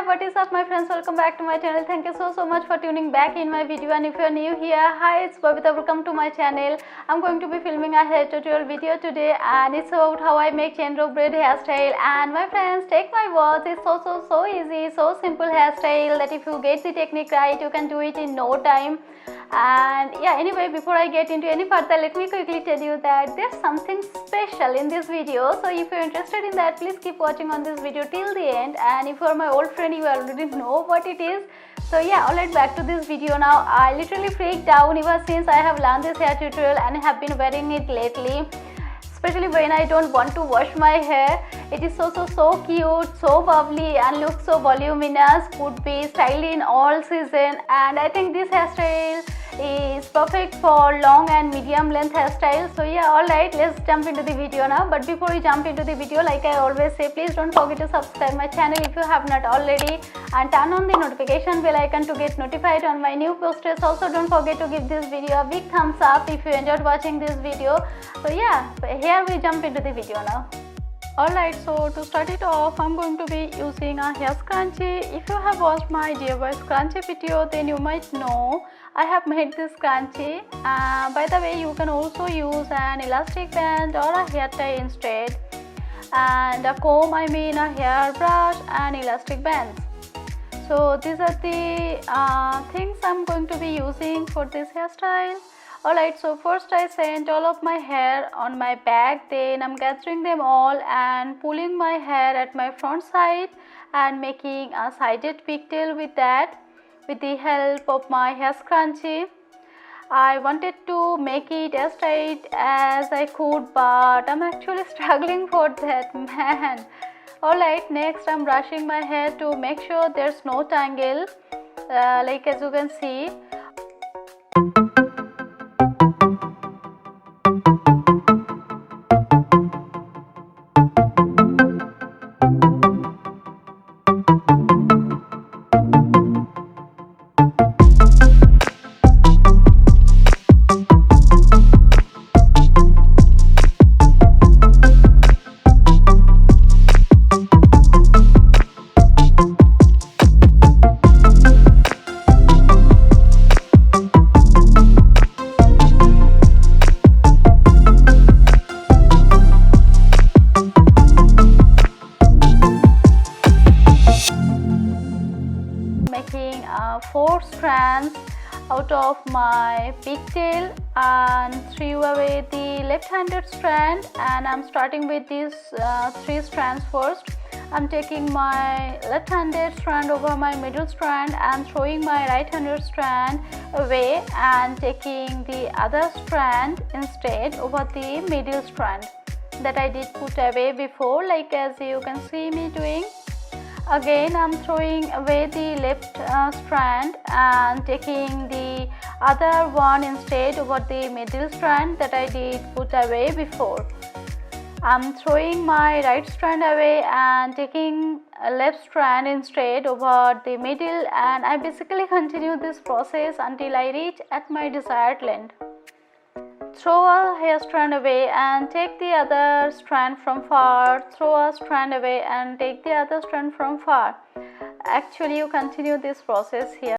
what is up my friends, welcome back to my channel. Thank you so much for tuning back in my video, and if you are new here, hi, it's Babita, welcome to my channel. I'm going to be filming a hair tutorial video today, and it's about how I make chain rope braid hairstyle. And my friends, take my words, it's so easy, so simple hairstyle that if you get the technique right, you can do it in no time. And yeah, anyway, before I get into any further, let me quickly tell you that there's something special in this video. So if you're interested in that, please keep watching on this video till the end. And if you're my old friend, you already know what it is. So yeah, alright, back to this video now. I literally freaked out ever since I have learned this hair tutorial and have been wearing it lately, especially when I don't want to wash my hair. It is so cute, so bubbly, and looks so voluminous, could be styled in all season. And I think this hairstyle is perfect for long and medium length hairstyles. So yeah, alright, let's jump into the video now. But before we jump into the video, like I always say, please don't forget to subscribe my channel if you have not already, and turn on the notification bell icon to get notified on my new posters. Also, don't forget to give this video a big thumbs up if you enjoyed watching this video. So yeah, here we jump into the video now. Alright, so to start it off, I'm going to be using a hair scrunchie. If you have watched my DIY scrunchie video, then you might know I have made this scrunchie. By the way, you can also use an elastic band or a hair tie instead, and a comb, a hair brush and elastic bands. So these are the things I'm going to be using for this hairstyle. Alright, so first I sent all of my hair on my back, then I'm gathering them all and pulling my hair at my front side and making a sided pigtail with that, with the help of my hair scrunchie. I wanted to make it as tight as I could, but I'm actually struggling for that, man. Alright, next I'm brushing my hair to make sure there's no tangle, like as you can see. Making 4 strands out of my pigtail and threw away the left-handed strand, and I'm starting with these 3 strands first. I'm taking my left-handed strand over my middle strand and throwing my right-handed strand away and taking the other strand instead over the middle strand that I did put away before, like as you can see me doing. Again, I'm throwing away the left strand and taking the other one instead over the middle strand that I did put away before. I'm throwing my right strand away and taking a left strand instead over the middle, and I basically continue this process until I reach at my desired length. Throw a hair strand away and take the other strand from far. Throw a strand away and take the other strand from far. Actually, you continue this process here.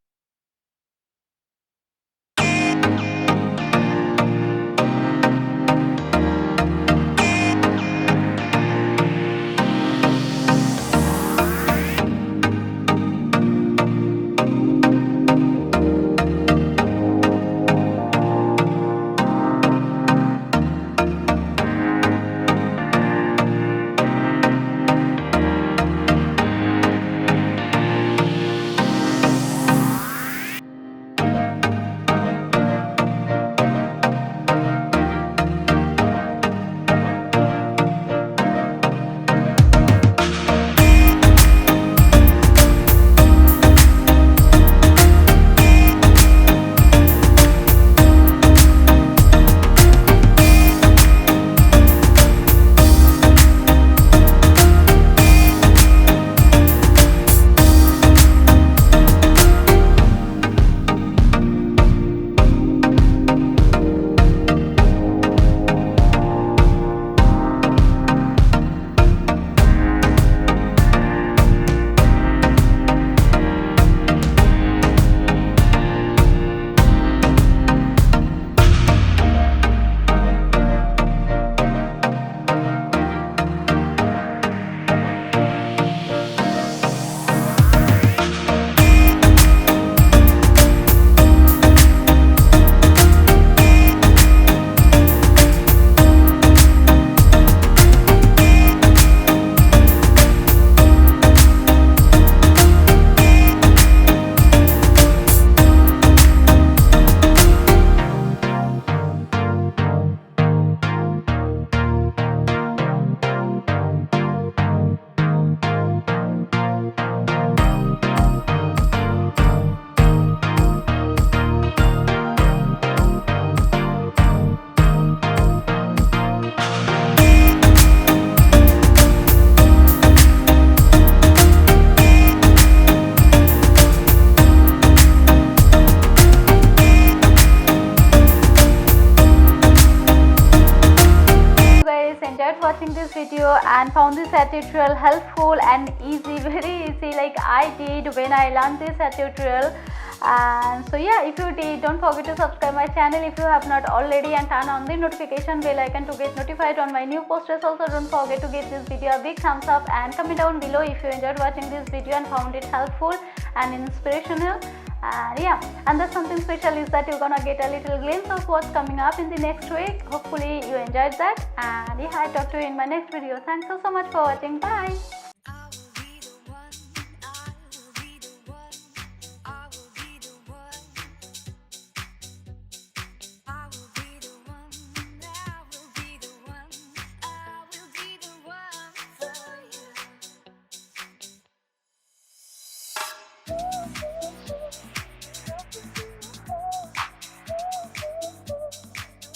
enjoyed watching this video and found this HET tutorial helpful and easy, very easy like I did when I learned this HET tutorial. And so yeah, if you did, don't forget to subscribe my channel if you have not already, and turn on the notification bell icon to get notified on my new posters. Also don't forget to give this video a big thumbs up and comment down below if you enjoyed watching this video and found it helpful and inspirational. And yeah, and that's something special is that you're gonna get a little glimpse of what's coming up in the next week. Hopefully you enjoyed that, and yeah, I'll talk to you in my next video. Thanks so much for watching. Bye.